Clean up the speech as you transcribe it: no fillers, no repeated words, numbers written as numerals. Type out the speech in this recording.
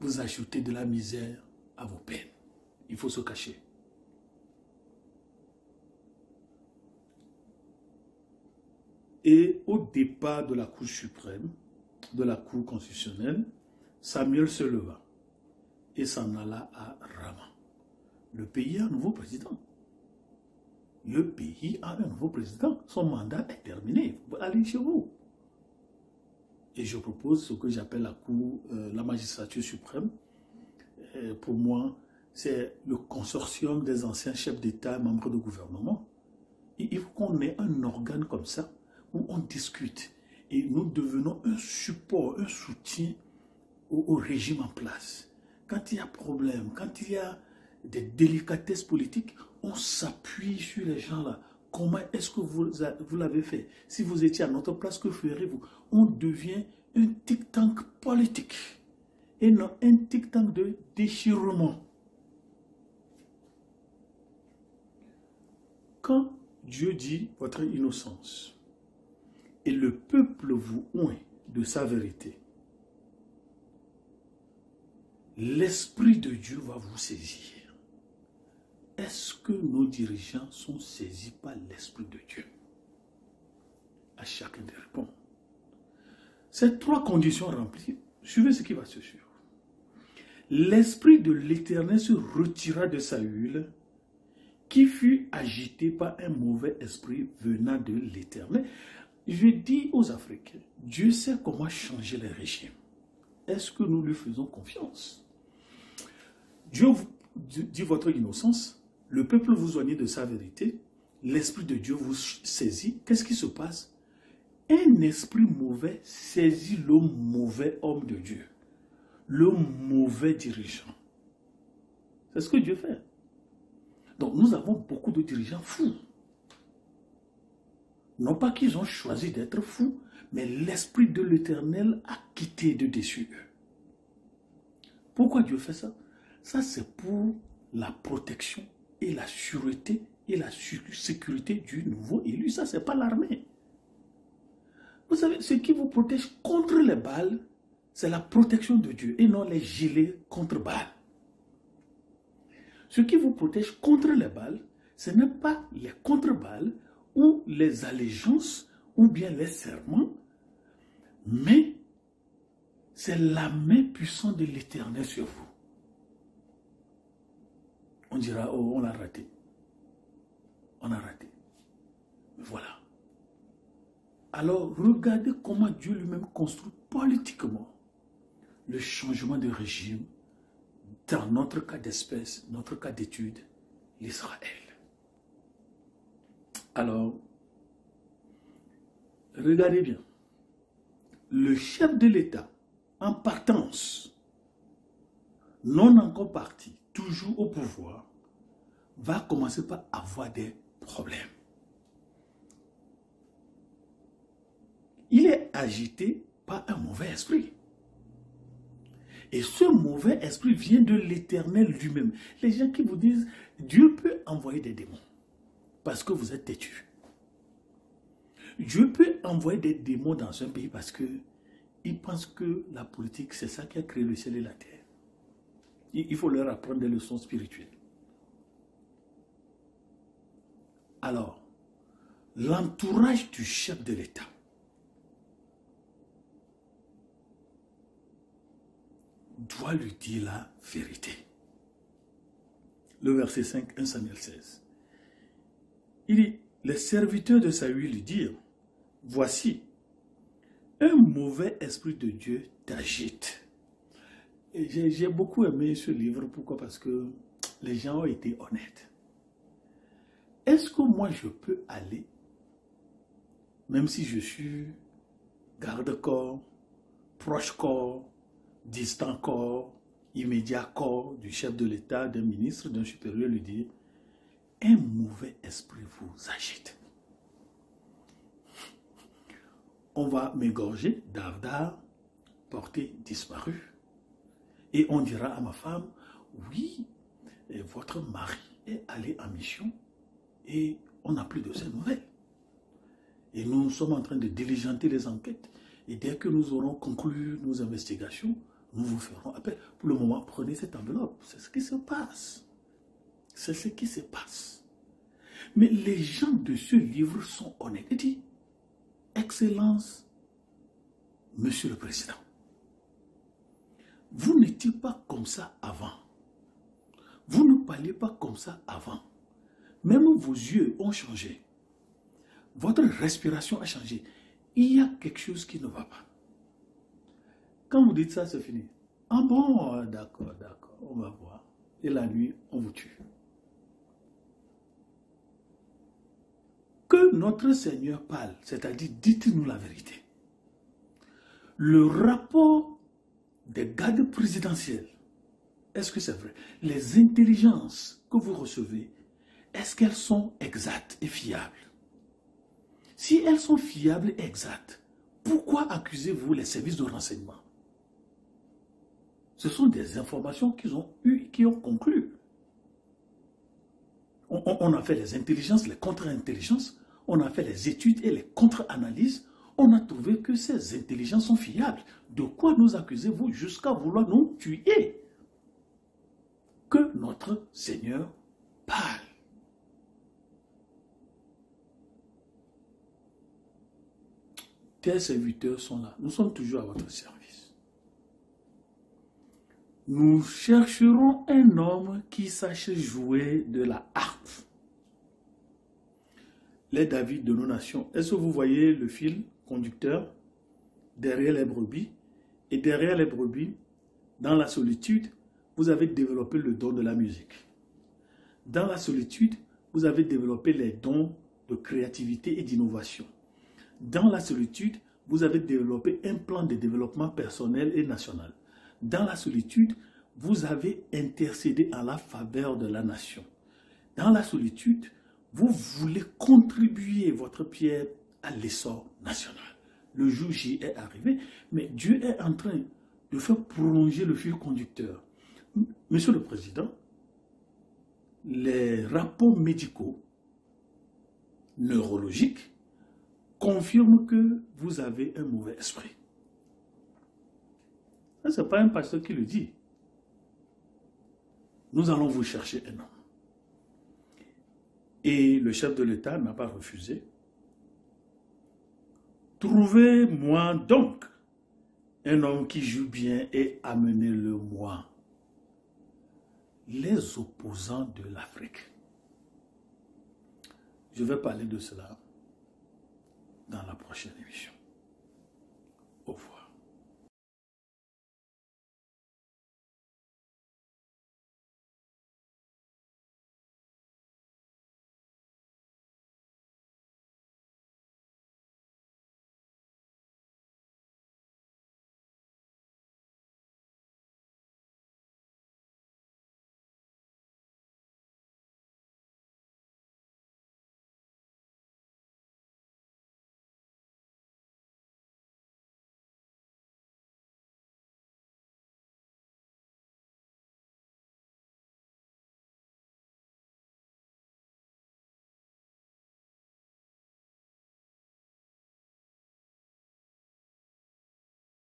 vous ajoutez de la misère à vos peines. Il faut se cacher. Et au départ de la Cour suprême, de la Cour constitutionnelle, Samuel se leva et s'en alla à Rama. Le pays a un nouveau président. Le pays a un nouveau président. Son mandat est terminé. Allez chez vous. Et je propose ce que j'appelle la Cour, la magistrature suprême. Pour moi, c'est le consortium des anciens chefs d'État et membres de gouvernement. Et il faut qu'on ait un organe comme ça où on discute. Et nous devenons un support, un soutien au régime en place. Quand il y a problème, quand il y a des délicatesses politiques, on s'appuie sur les gens là. Comment est-ce que vous l'avez fait? Si vous étiez à notre place, que ferez-vous? On devient un think-tank politique et non un think-tank de déchirement. Quand Dieu dit votre innocence et le peuple vous oint de sa vérité, l'Esprit de Dieu va vous saisir. Est-ce que nos dirigeants sont saisis par l'Esprit de Dieu? À chacun de répondre. Ces trois conditions remplies, suivez ce qui va se suivre. L'Esprit de l'Éternel se retira de Saül, qui fut agité par un mauvais esprit venant de l'Éternel. Je dis aux Africains, Dieu sait comment changer les régimes. Est-ce que nous lui faisons confiance? Dieu dit votre innocence, le peuple vous oignit de sa vérité, l'Esprit de Dieu vous saisit. Qu'est-ce qui se passe? Un esprit mauvais saisit le mauvais homme de Dieu, le mauvais dirigeant. C'est ce que Dieu fait. Donc nous avons beaucoup de dirigeants fous. Non pas qu'ils ont choisi d'être fous, mais l'Esprit de l'Éternel a quitté de dessus eux. Pourquoi Dieu fait ça? Ça, c'est pour la protection et la sûreté et la sécurité du nouveau élu. Ça, ce n'est pas l'armée. Vous savez, ce qui vous protège contre les balles, c'est la protection de Dieu et non les gilets contre balles. Ce qui vous protège contre les balles, ce n'est pas les contre-balles ou les allégeances ou bien les serments, mais c'est la main puissante de l'Éternel sur vous. On dira, oh, on l'a raté. On a raté. Voilà. Alors, regardez comment Dieu lui-même construit politiquement le changement de régime dans notre cas d'espèce, notre cas d'étude, l'Israël. Alors, regardez bien. Le chef de l'État, en partance, non encore parti, toujours au pouvoir, va commencer par avoir des problèmes. Il est agité par un mauvais esprit. Et ce mauvais esprit vient de l'Éternel lui-même. Les gens qui vous disent, Dieu peut envoyer des démons parce que vous êtes têtus. Dieu peut envoyer des démons dans un pays parce qu'il pense que la politique, c'est ça qui a créé le ciel et la terre. Il faut leur apprendre des leçons spirituelles. Alors, l'entourage du chef de l'État doit lui dire la vérité. Le verset 5, 1 Samuel 16. Il dit, les serviteurs de Saül lui dirent, voici, un mauvais esprit de Dieu t'agite. J'ai beaucoup aimé ce livre. Pourquoi? Parce que les gens ont été honnêtes. Est-ce que moi je peux aller, même si je suis garde-corps, proche-corps, distant corps, immédiat corps du chef de l'État, d'un ministre, d'un supérieur, lui dire, un mauvais esprit vous agite. On va m'égorger, dardard, porté disparu. Et on dira à ma femme, oui, votre mari est allé en mission et on n'a plus de ces nouvelles. Et nous sommes en train de diligenter les enquêtes. Et dès que nous aurons conclu nos investigations, nous vous ferons appel. Pour le moment, prenez cette enveloppe. C'est ce qui se passe. C'est ce qui se passe. Mais les gens de ce livre sont honnêtes. Il dit, Excellence, Monsieur le Président, vous n'étiez pas comme ça avant. Vous ne parliez pas comme ça avant. Même vos yeux ont changé. Votre respiration a changé. Il y a quelque chose qui ne va pas. Quand vous dites ça, c'est fini. Ah bon, d'accord, on va voir. Et la nuit, on vous tue. Que notre Seigneur parle, c'est-à-dire dites-nous la vérité. Le rapport des gardes présidentiels, est-ce que c'est vrai? Les intelligences que vous recevez, est-ce qu'elles sont exactes et fiables? Si elles sont fiables et exactes, pourquoi accusez-vous les services de renseignement? Ce sont des informations qu'ils ont eues, qui ont conclu. On a fait les intelligences, les contre-intelligences, on a fait les études et les contre-analyses. On a trouvé que ces intelligences sont fiables. De quoi nous accusez-vous jusqu'à vouloir nous tuer? Que notre Seigneur parle. Tes serviteurs sont là. Nous sommes toujours à votre service. Nous chercherons un homme qui sache jouer de la harpe. Les David de nos nations. Est-ce que vous voyez le fil conducteur derrière les brebis? Et derrière les brebis, dans la solitude, vous avez développé le don de la musique. Dans la solitude, vous avez développé les dons de créativité et d'innovation. Dans la solitude, vous avez développé un plan de développement personnel et national. Dans la solitude, vous avez intercédé en la faveur de la nation. Dans la solitude, vous voulez contribuer votre pierre à l'essor national. Le jour J est arrivé, mais Dieu est en train de faire prolonger le fil conducteur. Monsieur le Président, les rapports médicaux, neurologiques, confirment que vous avez un mauvais esprit. Ça, ce n'est pas un pasteur qui le dit. Nous allons vous chercher un homme. Et le chef de l'État n'a pas refusé. Trouvez-moi donc un homme qui joue bien et amenez-le-moi. Les opposants de l'Afrique. Je vais parler de cela dans la prochaine émission. Au revoir.